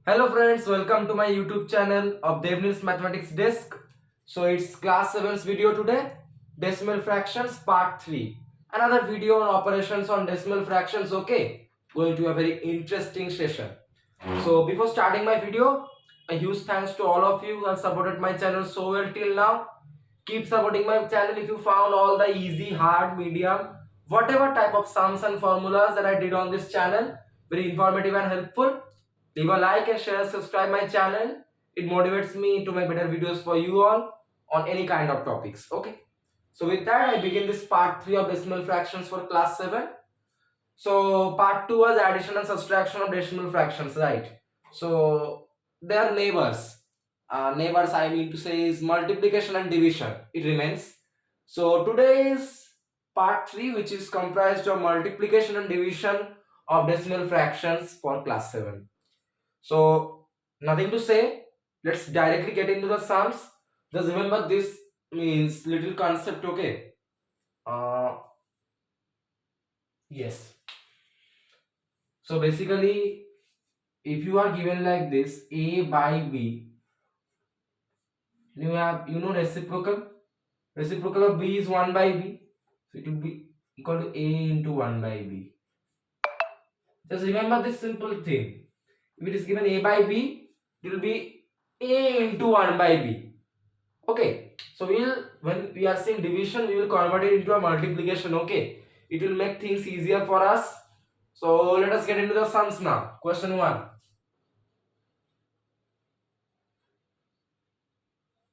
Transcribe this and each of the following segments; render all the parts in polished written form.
Hello friends, welcome to my YouTube channel of Debneel's Mathematics Desk. So it's class 7's video today, decimal fractions part 3. Another video on operations on decimal fractions, okay? Going to a very interesting session. So before starting my video, a huge thanks to all of you who have supported my channel so well till now. Keep supporting my channel if you found all the easy, hard, medium, whatever type of sums and formulas that I did on this channel very informative and helpful. Leave a like and share, subscribe my channel. It motivates me to make better videos for you all on any kind of topics. Okay. So with that, I begin this part 3 of decimal fractions for class 7. So part 2 was addition and subtraction of decimal fractions, right? So they are neighbors. Neighbors, I mean to say, is multiplication and division. It remains. So today is part 3, which is comprised of multiplication and division of decimal fractions for class 7. So nothing to say. Let's directly get into the sums. Just remember this means little concept, okay? Yes. So basically, if you are given like this, A by B, you have reciprocal. Reciprocal of B is 1 by B. So it will be equal to A into 1 by B. Just remember this simple thing. If it is given A by B, it will be A into 1 by B. Okay, so when we are seeing division, we will convert it into a multiplication. Okay, it will make things easier for us. So let us get into the sums now. Question 1.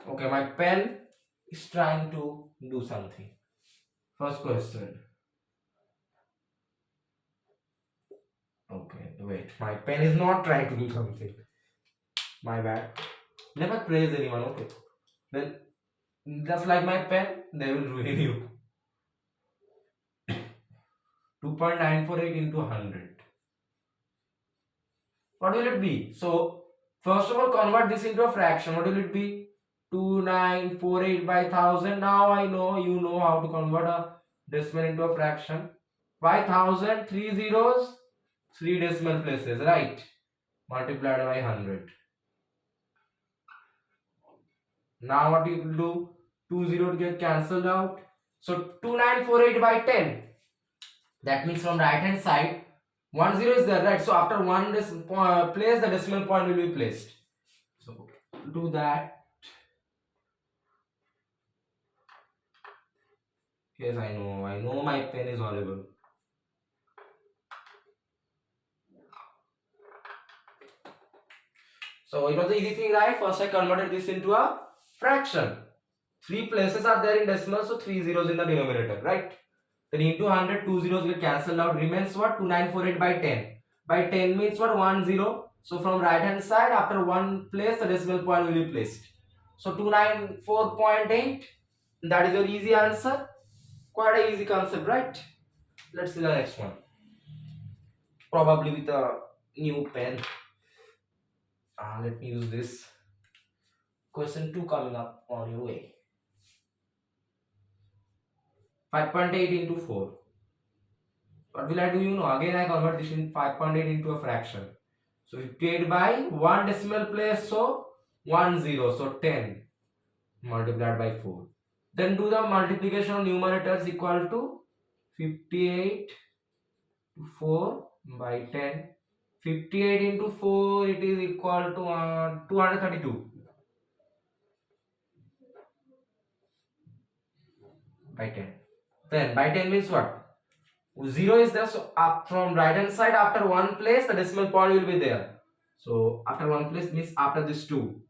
Okay, my pen is trying to do something. First question. Okay, wait, my pen is not trying to do something. My bad. Never praise anyone. Okay, then just like my pen, they will ruin you. 2.948 into 100. What will it be? So first of all, convert this into a fraction. What will it be? 2948 by 1000. Now I know you know how to convert a decimal into a fraction. By 1000, 3 zeros, 3 decimal places, right? Multiplied by 100. Now what you will do? 2 zero to get cancelled out. So 2948 by 10. That means from right hand side, 1 0 is there, right? So after one place, the decimal point will be placed. So do that. Yes, I know my pen is horrible. So it was the easy thing, right? First I converted this into a fraction. 3 places are there in decimal, so 3 zeros in the denominator, right? Then into 100, 2 zeros get cancelled out. Remains what? 2948 by 10. By 10 means what? 1 0. So from right hand side, after one place, the decimal point will be placed. So 294.8. That is your easy answer. Quite an easy concept, right? Let's see the next one. Probably with a new pen. Let me use this. Question 2 coming up on your way. 5.8 into 4. What will I do? Again I convert this in 5.8 into a fraction. So 58 by 1 decimal place, so 1 0, so 10 multiplied by 4. Then do the multiplication of numerators equal to 58 to 4 by 10. 58 into 4, it is equal to 232 by 10. Then by 10 means what? 0 is there, so up from right hand side, after one place the decimal point will be there. So after one place means after this 2.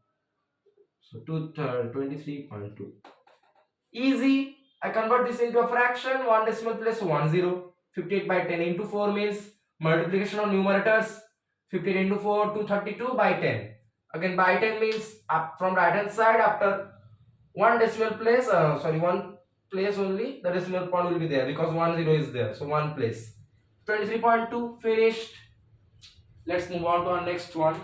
So 23.2. Easy. I convert this into a fraction. One decimal place 1 0. 58 by 10 into 4 means multiplication of numerators. 58 into 4, 232 by 10. Again by 10 means up from right hand side, after one decimal place, one place only, the decimal point will be there because 1 0 is there. So one place. 23.2 finished. Let's move on to our next one.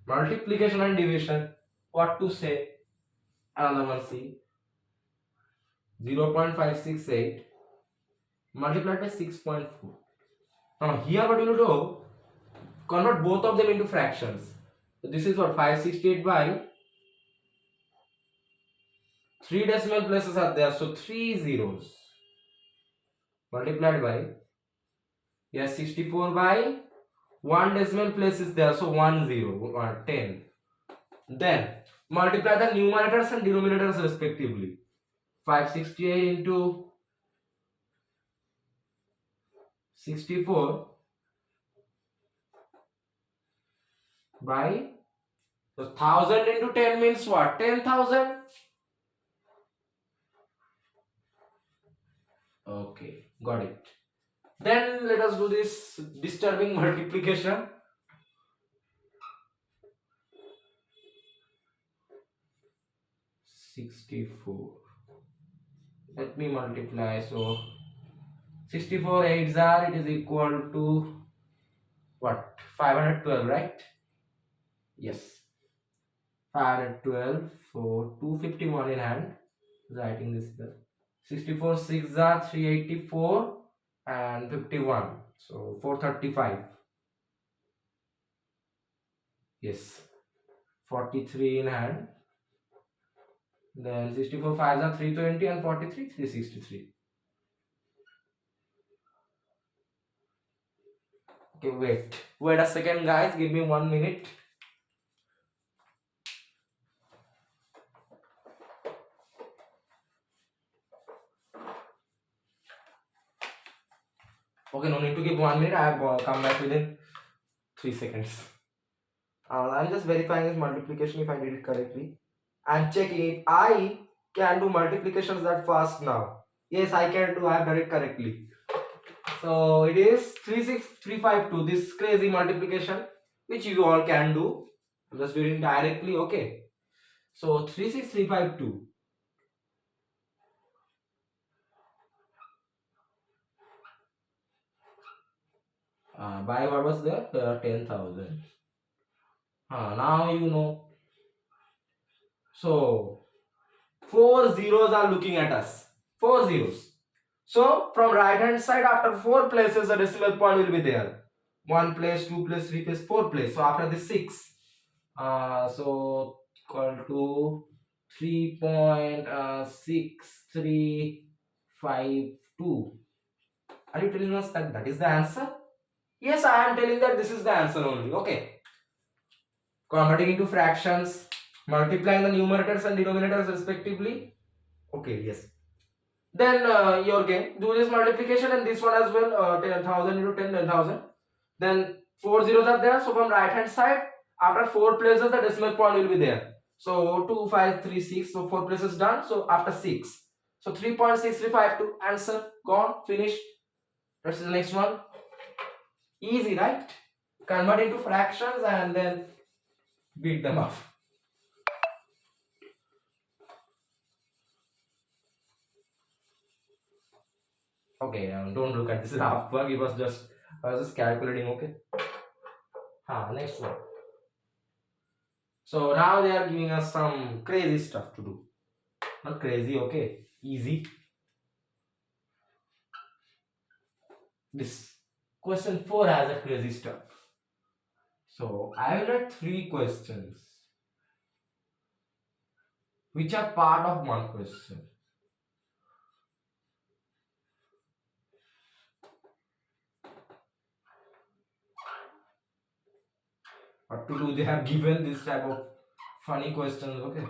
Multiplication and division. What to say? Another one, see. 0.568 multiplied by 6.4. Now here what you will do, convert both of them into fractions. So this is what 568 by 3 decimal places are there, so 3 zeros multiplied by, yes, 64 by 1 decimal place is there, so 1 0 10. Then multiply the numerators and denominators respectively. 568 into 64 by, so 1000 into 10 means what? 10,000. Okay, got it. Then let us do this disturbing multiplication. 64. Let me multiply. So 64 8s are, it is equal to what? 512, right? Yes. 512. So 251 in hand. Writing this here. 64 6 are 384 and 51. So 435. Yes. 43 in hand. Then 64 5s are 320 and 43 363. Okay, wait a second, guys. Give me 1 minute. Okay, no need to give 1 minute. I have come back within 3 seconds. I'm just verifying this multiplication if I did it correctly. I'm checking if I can do multiplications that fast now. Yes, I can do. I have done it correctly. So it is 36352. This crazy multiplication which you all can do. I'm just doing directly. Okay. So 36352. By what was there? 10,000. Now you know. So 4 zeros are looking at us. 4 zeros. So from right hand side, after 4 places, a decimal point will be there. 1 place, 2 place, 3 place, 4 place. So after this 6. So equal to 3.6352. Are you telling us that that is the answer? Yes, I am telling that this is the answer only. Okay. Converting into fractions, multiplying the numerators and denominators respectively. Okay, yes. Then your game, do this multiplication and this one as well. 10,000 into 10, 10,000. Then 4 zeros are there. So from right hand side, after 4 places, the decimal point will be there. So 2, 5, 3, 6. So 4 places done. So after 6. So 3.6352. Answer gone, finished. Let's see the next one. Easy, right? Convert into fractions and then beat them up. Okay, don't look at this half work. I was just calculating. Okay. Next one. So now they are giving us some crazy stuff to do. Not crazy, okay? Easy. This question 4 has a crazy stuff. So I will write 3 questions which are part of one question. What to do? They have given this type of funny questions, okay?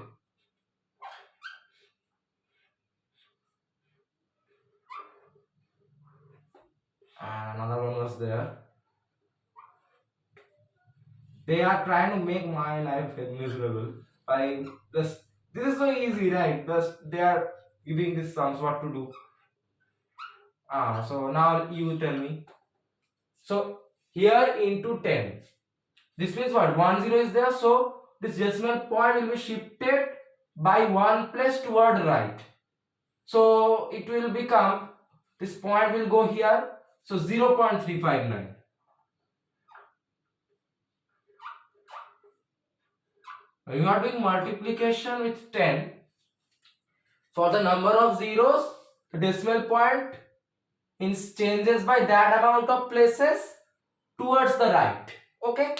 And another one was there. They are trying to make my life miserable. By this is so easy, right? Just they are giving these sums what to do. So now you tell me. So here into 10. This means what? 1 0 is there. So this decimal point will be shifted by 1 place toward right. So it will become, this point will go here. So 0.359. When you are doing multiplication with 10, for the number of zeros, the decimal point means changes by that amount of places towards the right. Okay,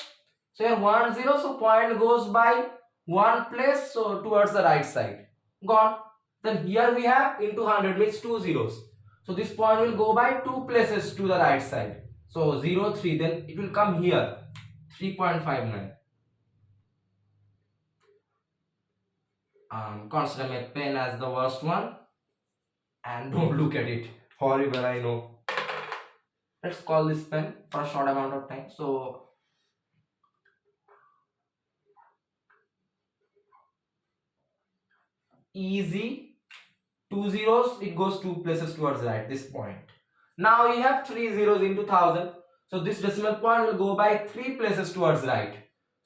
so here 1 0, so point goes by one place, so towards the right side, gone. Then here we have into 100 means two zeros, so this point will go by two places to the right side, so 0 3, then it will come here 3.59. Consider my pen as the worst one and don't look at it, horrible, I know. Let's call this pen for a short amount of time. So easy, two zeros, it goes two places towards the right, this point. Now we have three zeros into 1000, so this decimal point will go by three places towards right,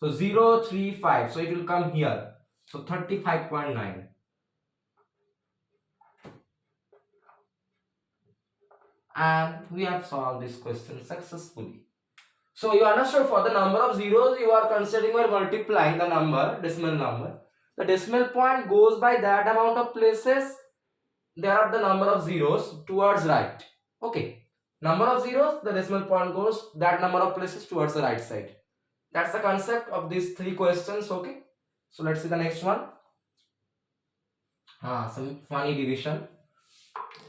so 0 3 5, so it will come here, so 35.9. And we have solved this question successfully. So you understood, for the number of zeros you are considering while multiplying the number, decimal number, the decimal point goes by that amount of places there are the number of zeros towards right. Okay, number of zeros, the decimal point goes that number of places towards the right side. That's the concept of these three questions. Okay, so let's see the next one. Some funny division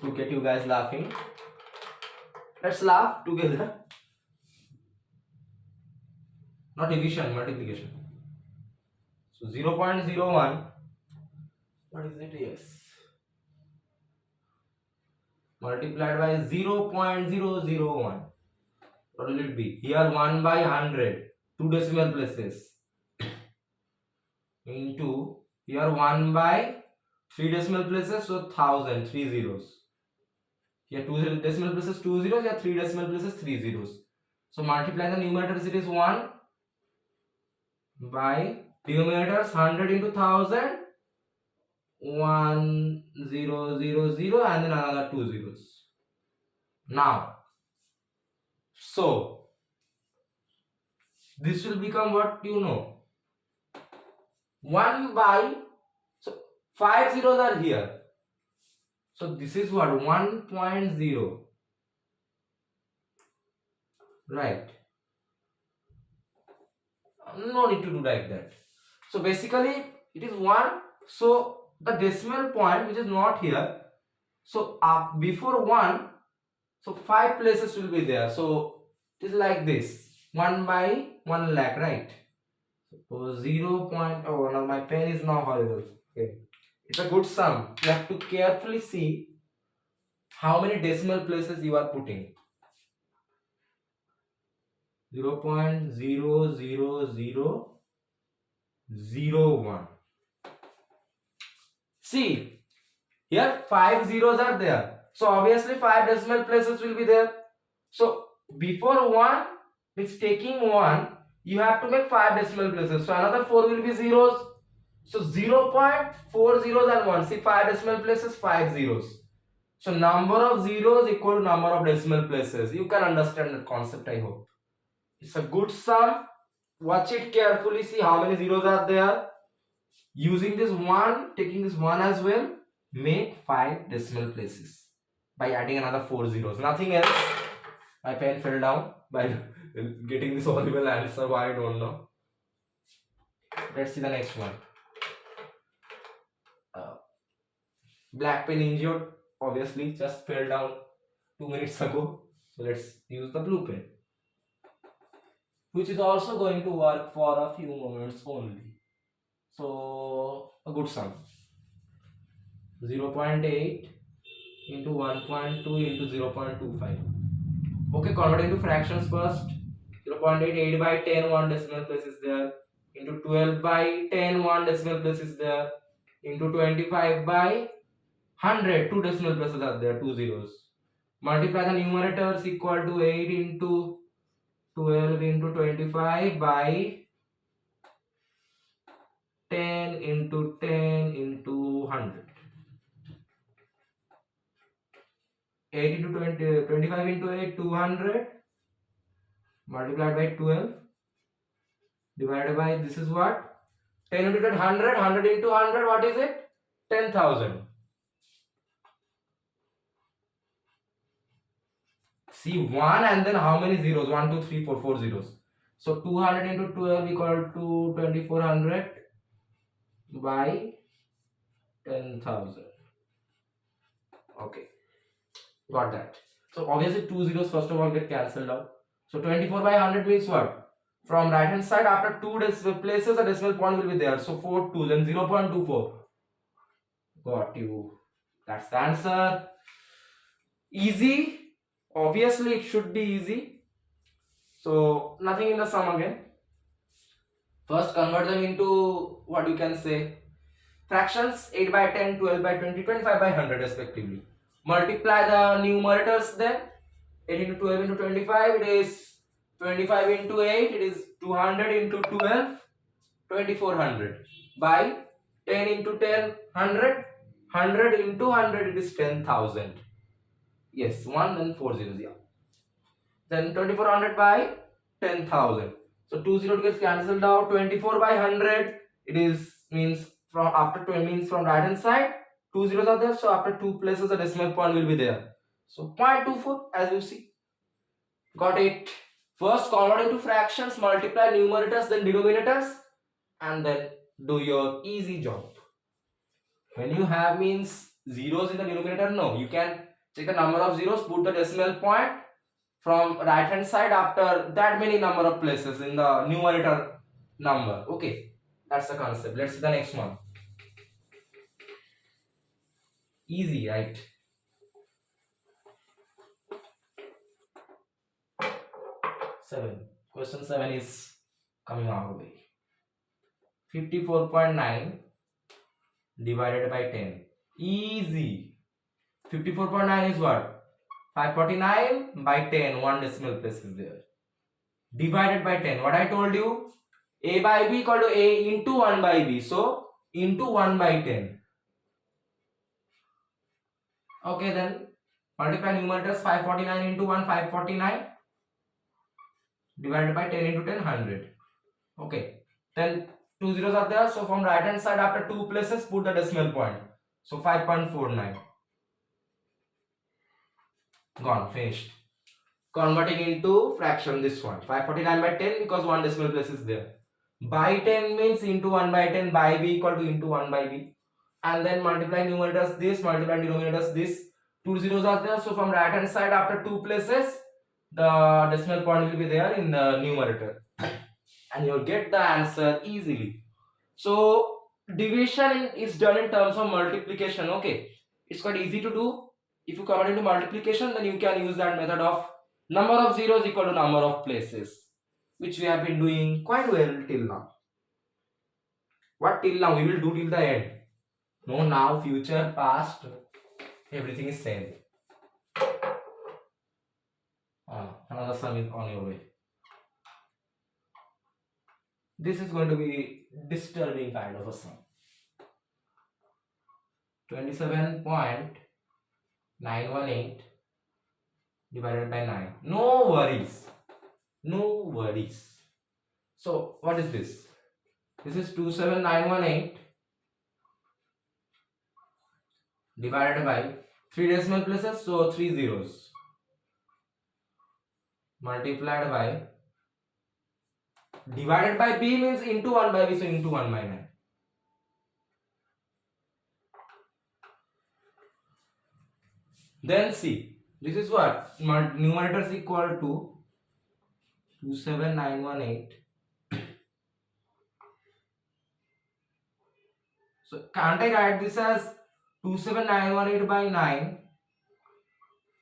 to get you guys laughing. Let's laugh together. Not division, multiplication. So 0.01, what is it? Yes, multiplied by 0.001. What will it be? Here 1 by 100, two decimal places, into here 1 by three decimal places, so 1000, three zeros. Here two decimal places, two zeros. Here three decimal places, three zeros. So multiply the numerators, it is 1 by denominators 100 into 1000, 1 0 0 0, and then another two zeros. Now, so this will become what you know, 1 by, so 5 zeros are here, so this is what, 1.0, right? No need to do like that. So basically it is 1, so the decimal point which is not here, so before 1, so 5 places will be there, so it is like this, 1 by 1 lakh, right? So 0. Oh, now my pen is now horrible. Okay, it's a good sum. You have to carefully see how many decimal places you are putting. 0.00001. See, here 5 zeros are there, so obviously 5 decimal places will be there. So before 1, it's taking 1, you have to make 5 decimal places, so another 4 will be zeros, so 0.4 zeros and 1. See, 5 decimal places, 5 zeros, so number of zeros equal to number of decimal places. You can understand the concept, I hope. It's a good sum. Watch it carefully, see how many zeros are there. Using this 1, taking this 1 as well, make 5 decimal places by adding another 4 zeros. Nothing else. My pen fell down by getting this horrible answer. Why I don't know. Let's see the next one. Black pen injured, obviously, just fell down 2 minutes ago. So let's use the blue pen, which is also going to work for a few moments only. So a good sum. 0.8 into 1.2 into 0.25. Okay, convert into fractions first. 0.8 by 10, 1 decimal place is there, into 12 by 10, 1 decimal place is there, into 25 by 100, 2 decimal places are there, 2 zeros. Multiply the numerators, equal to 8 into 12 into 25 by 10 into 10 into 100. 8 into 20, 25 into 8, 200, multiplied by 12, divided by, this is what, 10 into 10, 100, 100 into 100, what is it? 10,000. See 1 and then how many zeros? 1, 2, 3, 4, 4 zeros. So 200 into 12 equal to 2400 by 10,000. Okay, got that. So obviously two zeros first of all get cancelled out. So 24 by 100 means what? From right hand side after two places a decimal point will be there. So 4 2 then 0.24. Got you. That's the answer. Easy. Obviously it should be easy. So nothing in the sum again. First convert them into what you can say fractions 8 by 10, 12 by 20, 25 by 100 respectively. Multiply the numerators then. 8 into 12 into 25 it is 25 into 8 it is 200 into 12 2400 by 10 into 10 100 100 into 100 it is 10,000. Yes, 1 then 4 zeros, yeah. Then 2400 by 10,000. So 2 zero gets cancelled out. 24 by 100 it is means from after 20 means from right hand side 2 zeros are there, so after two places a decimal point will be there. So 0.24 as you see. Got it. First convert into fractions, multiply numerators then denominators and then do your easy job. When you have means zeros in the denominator, no, you can check the number of zeros, put the decimal point from right hand side after that many number of places in the numerator number. Okay, that's the concept. Let's see the next one. Easy, right? Question 7 is coming our way. 54.9 divided by 10. Easy. 54.9 is what? 549 by 10. One decimal place is there. Divided by 10. What I told you? A by B equal to A into 1 by B. So, into 1 by 10. Okay, then multiply numerators 549 into 1, 549 divided by 10 into 10, 100. Okay, then two zeros are there. So, from right hand side after two places, put the decimal point. So, 5.49. Gone, finished. Converting into fraction this one. 549 by 10 because one decimal place is there. By 10 means into 1 by 10, by B equal to into 1 by B. And then multiply numerators this, multiply denominators this. Two zeros are there. So from right hand side after two places, the decimal point will be there in the numerator. And you'll get the answer easily. So division is done in terms of multiplication. Okay. It's quite easy to do. If you convert into multiplication, then you can use that method of number of zeros equal to number of places, which we have been doing quite well till now. What till now? We will do till the end. No, now, future, past, everything is same. Another sum is on your way. This is going to be disturbing kind of a sum. 27.918 divided by 9. No worries. No worries. So, what is this? This is 27918 divided by 3 decimal places, so 3 zeros, multiplied by, divided by B means into 1 by B, so into 1 by 9. Then see, this is what? Numerator is equal to 27918. So can't I write this as 27918 by 9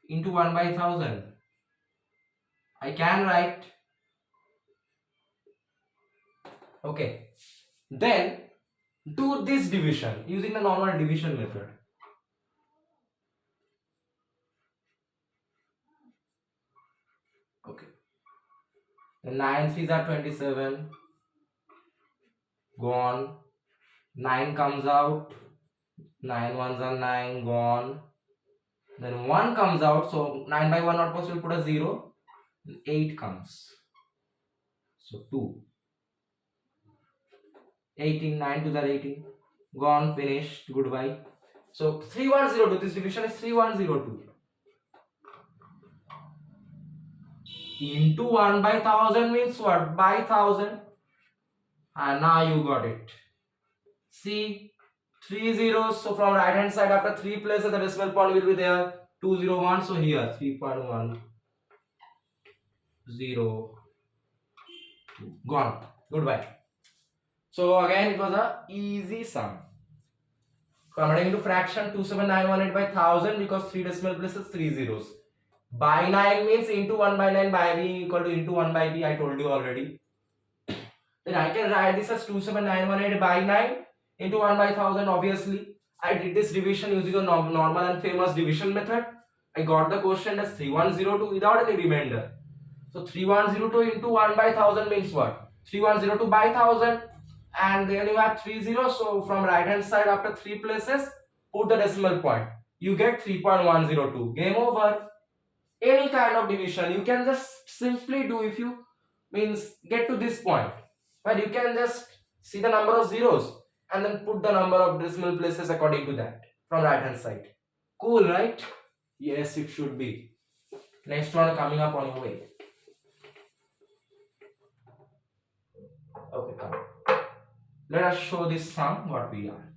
into 1 by 1000? I can write. Okay. Then do this division using the normal division method. Okay. The 9 3s are 27. Gone. 9 comes out. 9 1s are 9. Gone. Then 1 comes out. So 9 by 1 not possible. Put a 0. 8 comes. So 2. 18. 9 2s are 18. Gone. Finished. Goodbye. So 3102. This division is 3102. into 1 by 1000 means what? By 1000. And now you got it. See, three zeros. So from right hand side, after three places, the decimal point will be there. 201. So here 3.10 gone. Goodbye. So again, it was a easy sum. Converting into fraction, 27918 by 1000 because three decimal places, three zeros. By 9 means into 1 by 9 by b equal to into 1 by b. I told you already. Then I can write this as 27918 by 9 into 1 by 1000. Obviously, I did this division using a normal and famous division method. I got the quotient as 3102 without any remainder. So 3102 into 1 by 1000 means what? 3102 by 1000, and then you have 3 zeros. So from right hand side, after three places, put the decimal point. You get 3.102. Game over. Any kind of division you can just simply do if you means get to this point where you can just see the number of zeros and then put the number of decimal places according to that from right hand side. Cool, right? Yes, it should be. Next one coming up on your way. Okay, come. Let us show this sum what we are.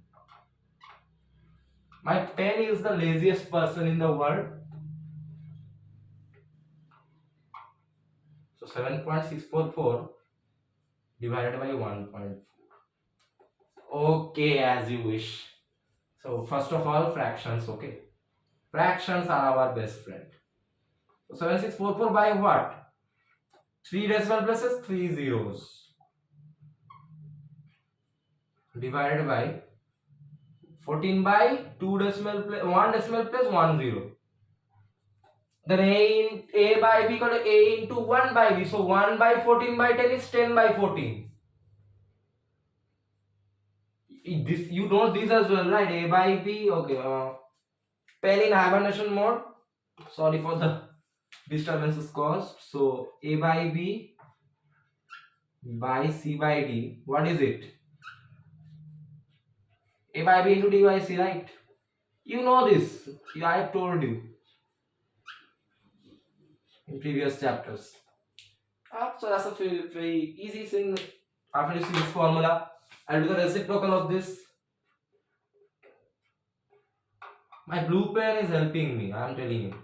My pen is the laziest person in the world. So 7.644 divided by 1.4. Okay, as you wish. So first of all, fractions. Okay, fractions are our best friend. So 7644 by what? Three decimal places, three zeros, divided by 14 by two decimal place, one decimal place, one zero. Then a by b equal to a into 1 by b. So 1 by 14 by 10 is 10 by 14. This you know this as well, right? A by b. Okay. Pen in hibernation mode. Sorry for the disturbances caused. So a by b by c by d. What is it? A by b into d by c, right? You know this. I have told you in previous chapters. So that's a very easy thing. After you see this formula, I'll do the reciprocal of this. My blue pen is helping me, I am telling you.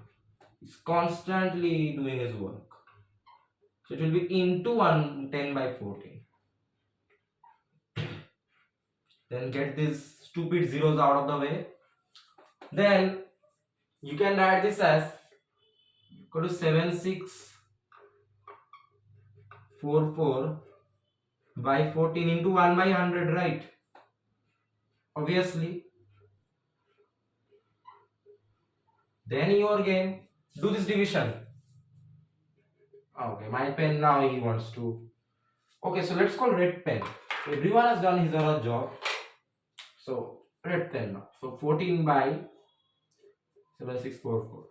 It's constantly doing his work. So it will be into 10 by 14. Then get these stupid zeros out of the way. Then you can write this as equal to 7644 by 14 into 1 by 100, right? Obviously. Then your game. Do this division. Okay, my pen now he wants to. Okay, so let's call red pen. Everyone has done his or her job. So red pen now. So 14 by 7644.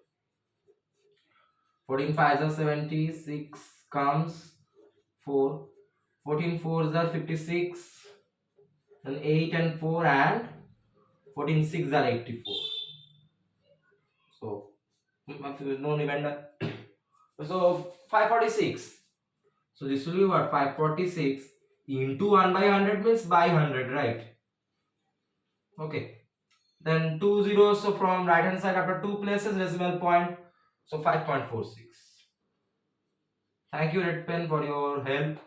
14 5s are 76 comes 4. 14 4s are 56. Then 8 and 4 and 14 6 are 84. So no remainder. So 546. So this will be what? 546 into 1 by 100 means by 100, right? Okay. Then 2 zeros. So from right hand side after two places decimal point. So 5.46. Thank you, red pen, for your help.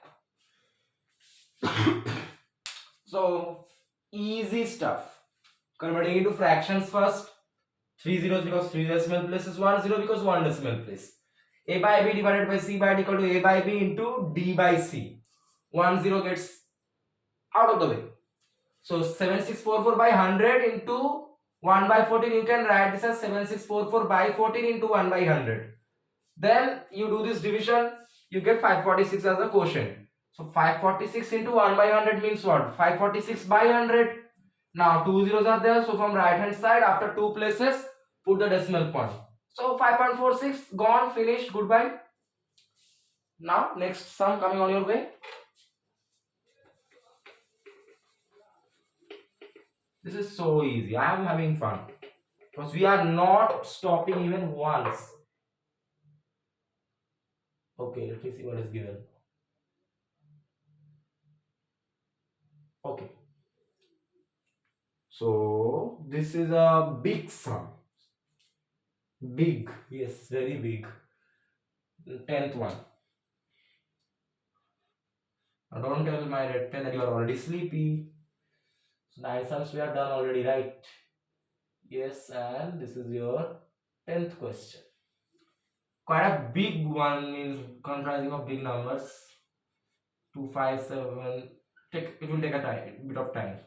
So easy stuff. Converting into fractions first. 3 zeros because 3 decimal places, 1 zero because 1 decimal place. A by b divided by c by d equal to a by b into d by c. 1 0 gets out of the way. So 7644 by 100 into 1 by 14. You can write this as 7644 by 14 into 1 by 100. Then you do this division. You get 546 as a quotient. So 546 into 1 by 100 means what? 546 by 100. Now two zeros are there. So from right hand side after two places put the decimal point. So 5.46 gone, finished, goodbye. Now next sum coming on your way. This is so easy. I am having fun because we are not stopping even once. Okay, let me see what is given. Okay, so this is a big sum. Big, yes, very big. 10th one. Now don't tell my red pen that you are already sleepy. So 9 sums we have done already, right? Yes, and this is your 10th question. Quite a big one, means comprising of big numbers. 257. It will take a bit of time.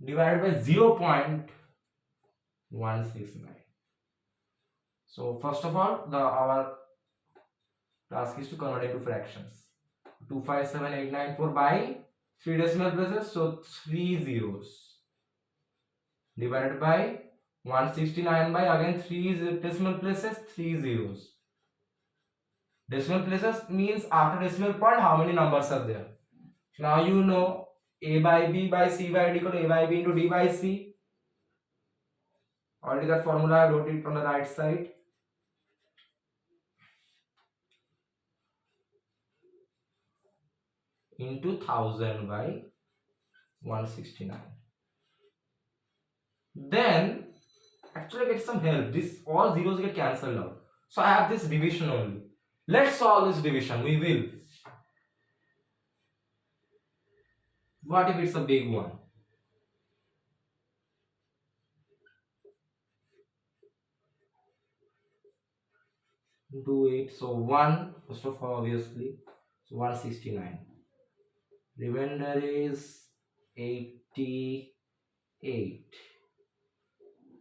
Divided by 0.169. So first of all, our task is to convert into fractions. 257894 by 3 decimal places, so 3 zeros, divided by 169 by again 3 decimal places, 3 zeros. Decimal places means after decimal point how many numbers are there. Now you know a by b by c by d equal to a by b into d by c. Already that formula I wrote it on the right side. Into 1000 by 169. Then actually get some help. This all zeros get cancelled out. So I have this division only. Let's solve this division. We will. What if it's a big one? Do it. So 1, first of all, obviously. So 169. Remainder is 88.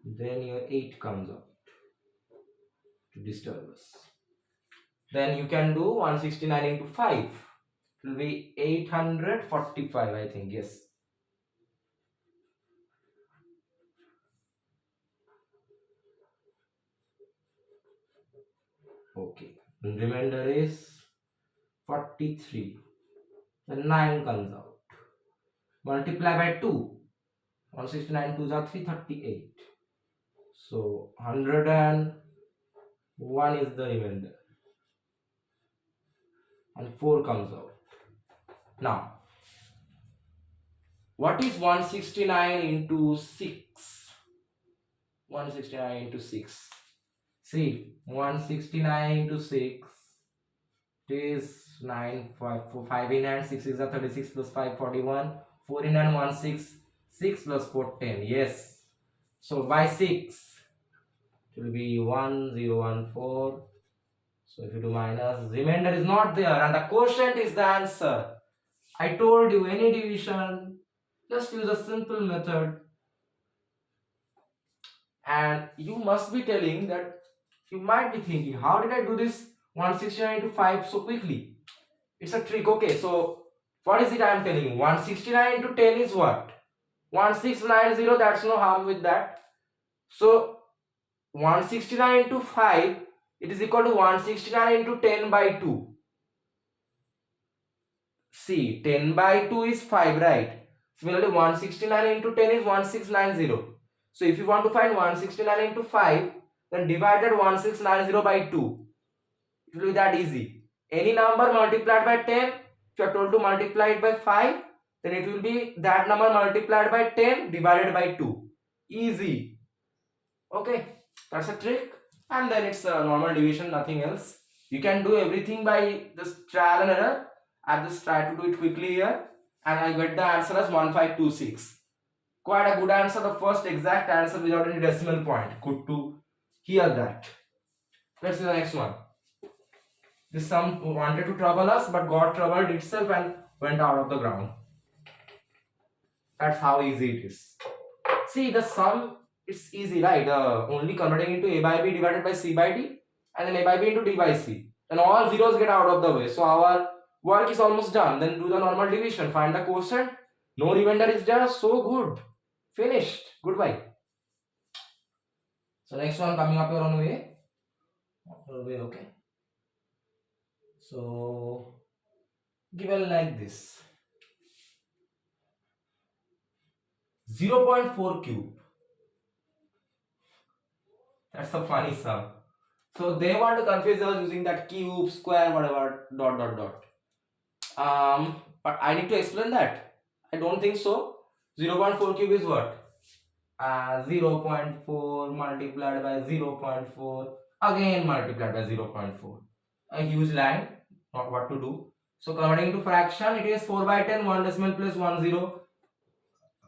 Then your 8 comes up to disturb us. Then you can do 169 into 5. It will be 845, I think. Yes. Okay. And remainder is 43. Then 9 comes out. Multiply by 2. 169 2s are 338. So 101 is the remainder. And 4 comes out. Now, what is 169 into 6? 169 into 6. See, 169 into 6. It is 9, 5 in and 6 is a 36 plus 5, 41. 4 in and 1, 6. 6 plus 4, 10. Yes. So by 6, it will be 1014. So if you do minus, remainder is not there and the quotient is the answer. I told you any division, just use a simple method. And you must be telling that you might be thinking, how did I do this 169 into 5 so quickly? It's a trick. Okay, so what is it I am telling you? 169 into 10 is what? 1690, that's no harm with that. So 169 into 5, it is equal to 169 into 10 by 2. See, 10 by 2 is 5, right? Similarly, 169 into 10 is 1690. So if you want to find 169 into 5, then divided 1690 by 2. It will be that easy. Any number multiplied by 10, if you are told to multiply it by 5, then it will be that number multiplied by 10 divided by 2. Easy. Okay, that's a trick. And then it's a normal division, nothing else. You can do everything by just trial and error. I just try to do it quickly here. And I get the answer as 1526. Quite a good answer, the first exact answer without any decimal point. Good to hear that. Let's see the next one. This sum wanted to trouble us but got troubled itself and went out of the ground. That's how easy it is. See, the sum, it's easy, right? Only converting into a by b divided by c by d and then a by b into d by c. Then all zeros get out of the way. So our work is almost done. Then do the normal division. Find the quotient. No remainder is there. So good. Finished. Goodbye. So next one coming up your own way. Okay. So given like this. 0.4 cube. That's a funny sum. So they want to confuse us using that cube, square, whatever, dot dot dot. But I need to explain that. I don't think so. 0.4 cube is what? 0.4 multiplied by 0.4 again multiplied by 0.4. A huge line, not what to do. So converting to fraction, it is 4 by 10, 1 decimal plus 1 0.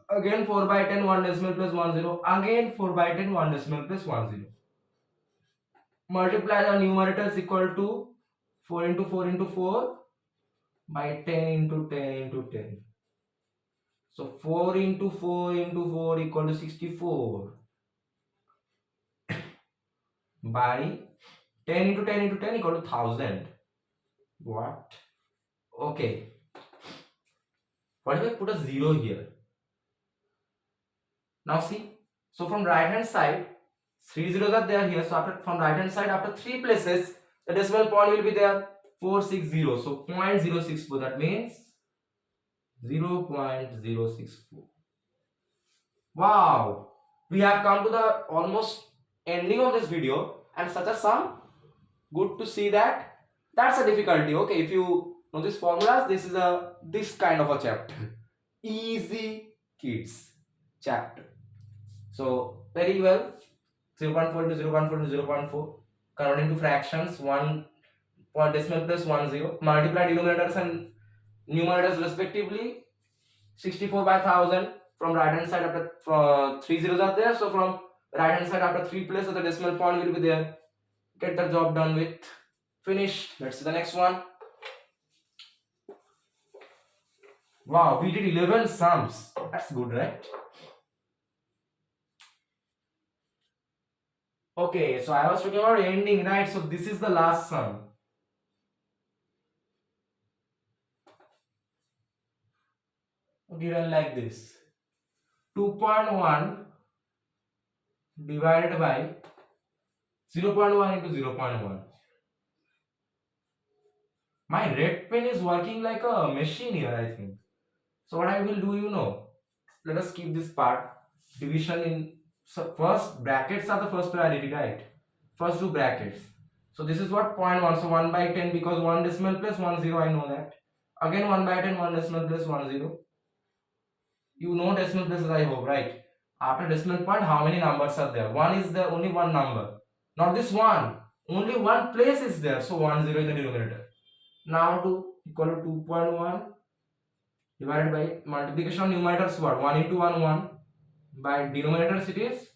Again 4 by 10, 1 decimal plus 1 0. Again 4 by 10, 1 decimal plus 1 0. Multiply the numerators equal to 4 into 4 into 4 by 10 into 10 into 10. So 4 into 4 into 4 equal to 64 by 10 into 10 into 10 equal to 1000. What? Okay. What if I put a 0 here? Now see. So from right hand side, 3 zeros are there here. So after from right hand side, after 3 places, the decimal point will be there. 460. So 0.064. That means 0.064. Wow. We have come to the almost ending of this video, and such a sum. Good to see that. That's a difficulty. Okay, if you know these formulas, this kind of a chapter. Easy kids chapter. So very well. 0.4 into 0.4 into 0.4. Converting to fractions. 1 decimal plus 1 0. Multiply denominators and numerators respectively. 64 by 1000. From right hand side after 3 zeros are there. So from right hand side after 3 places, the decimal point will be there. Get the job done with. Finished. Let's see the next one. Wow, we did 11 sums. That's good, right? Okay, so I was talking about ending, right? So this is the last sum. Given like this. 2.1 divided by 0.1 into 0.1. My red pen is working like a machine here, I think. So what I will do, let us keep this part. Division in, so first brackets are the first priority, right? First do brackets. So this is what 0.1. So 1 by 10 because 1 decimal plus 1 0, I know that. Again 1 by 10, 1 decimal plus 1 0. You know decimal places, I hope, right? After decimal point, how many numbers are there? 1 is there, only one number. Not this one. Only one place is there. So 1 0 in the denominator. Now to equal to 2.1 divided by multiplication of numerators what? 1 into 1 1. By denominators it is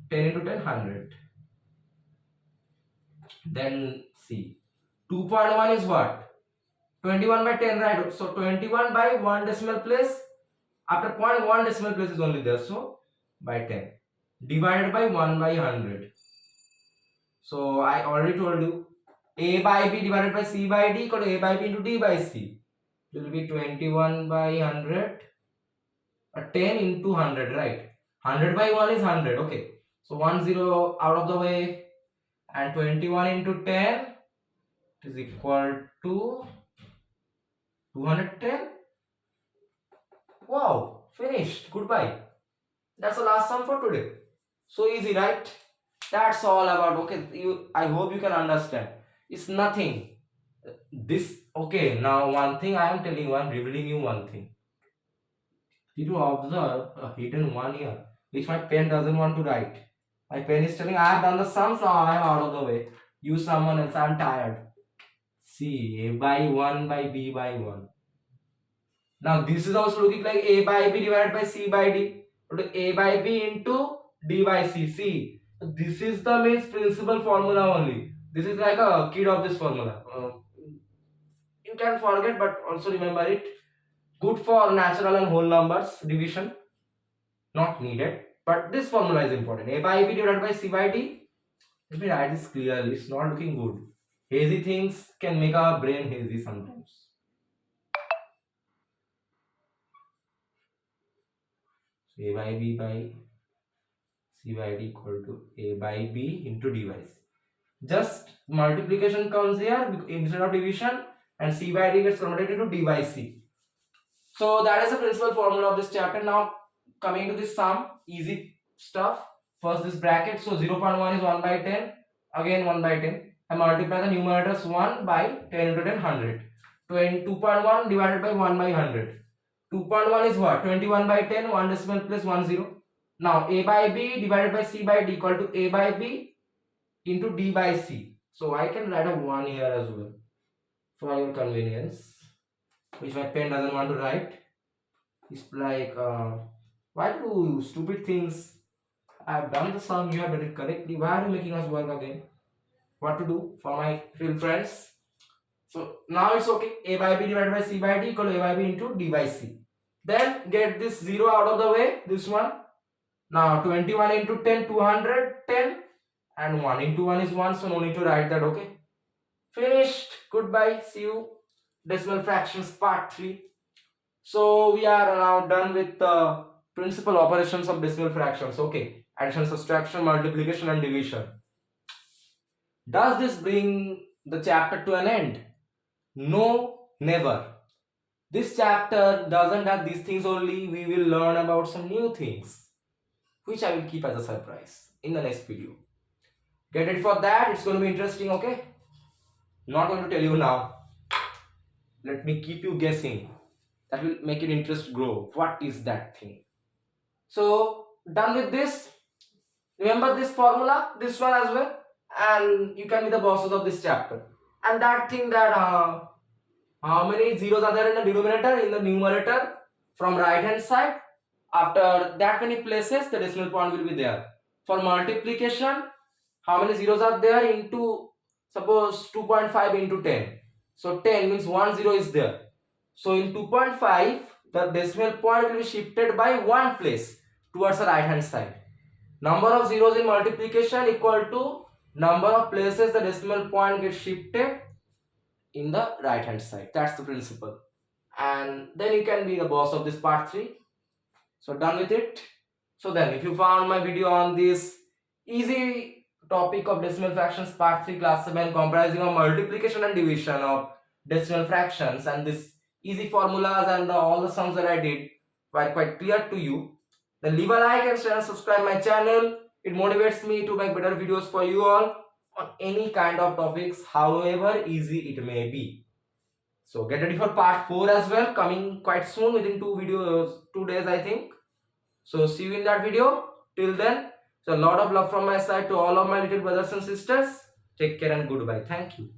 10 into 10 100. Then see, 2.1 is what? 21 by 10, right? So 21 by 1 decimal place. After 0.1 decimal place is only there. So by 10 divided by 1 by 100. So I already told you a by b divided by c by d equal to a by b into d by c. It will be 21 by 100. 10 into 100, right? 100 by 1 is 100. Okay. So 1 0 out of the way. And 21 into 10 is equal to 210. Wow, finished. Goodbye. That's the last sum for today. So easy, right? That's all about. Okay, I hope you can understand. It's nothing. This okay. Now one thing I am telling you, I'm revealing you one thing. Did you observe a hidden one here, which my pen doesn't want to write? My pen is telling I have done the sums, now I am out of the way. Use someone else. I'm tired. See, a by 1 by b by 1. Now this is also looking like a by b divided by c by d. A by b into d by c. See, this is the means principal formula only. This is like a kid of this formula. You can forget, but also remember it. Good for natural and whole numbers division. Not needed, but this formula is important. A by b divided by c by d. Let me write this clearly. It's not looking good. Hazy things can make our brain hazy sometimes. So a by b by c by d equal to a by b into d by c. Just multiplication comes here instead of division, and c by d gets converted into d by c. So that is the principal formula of this chapter. Now coming to this sum, easy stuff. First this bracket. So 0.1 is 1 by 10. Again 1 by 10. I multiply the numerators 1 by 10 into 10, 100. 2.1 divided by 1 by 100. 2.1 is what? 21 by 10, 1 decimal place 1 0. Now a by b divided by c by d equal to a by b into d by c. So I can write a 1 here as well for your convenience, which my pen doesn't want to write. It's like, why do you stupid things? I've done the sum, you have done it correctly. Why are you making us work again? What to do for my real friends? So now it's okay. A by b divided by c by d equal to a by b into d by c. Then get this 0 out of the way, this one. Now 21 into 10, 210, and 1 into 1 is 1, so no need to write that, okay? Finished. Goodbye. See you. Decimal fractions part 3. So we are now done with the principal operations of decimal fractions, okay? Addition, subtraction, multiplication, and division. Does this bring the chapter to an end? No, never. This chapter doesn't have these things only. We will learn about some new things, which I will keep as a surprise in the next video. Get ready for that. It's going to be interesting, okay? Not going to tell you now. Let me keep you guessing. That will make your interest grow. What is that thing? So, done with this. Remember this formula, this one as well, and you can be the bosses of this chapter. And that thing that how many zeros are there in the denominator, in the numerator, from right hand side, after that many places the decimal point will be there. For multiplication, how many zeros are there into, suppose 2.5 into 10. So 10 means 1 0 is there. So in 2.5 the decimal point will be shifted by one place towards the right hand side. Number of zeros in multiplication equal to number of places the decimal point gets shifted in the right hand side. That's the principle. And then you can be the boss of this part 3. So done with it. So then if you found my video on this easy topic of decimal fractions part 3 class 7 comprising of multiplication and division of decimal fractions, and this easy formulas and all the sums that I did were quite clear to you, then leave a like and share and subscribe my channel. It motivates me to make better videos for you all on any kind of topics, however easy it may be. So get ready for part 4 as well, coming quite soon, within 2 days I think. So see you in that video. Till then, so a lot of love from my side to all of my little brothers and sisters. Take care and goodbye. Thank you.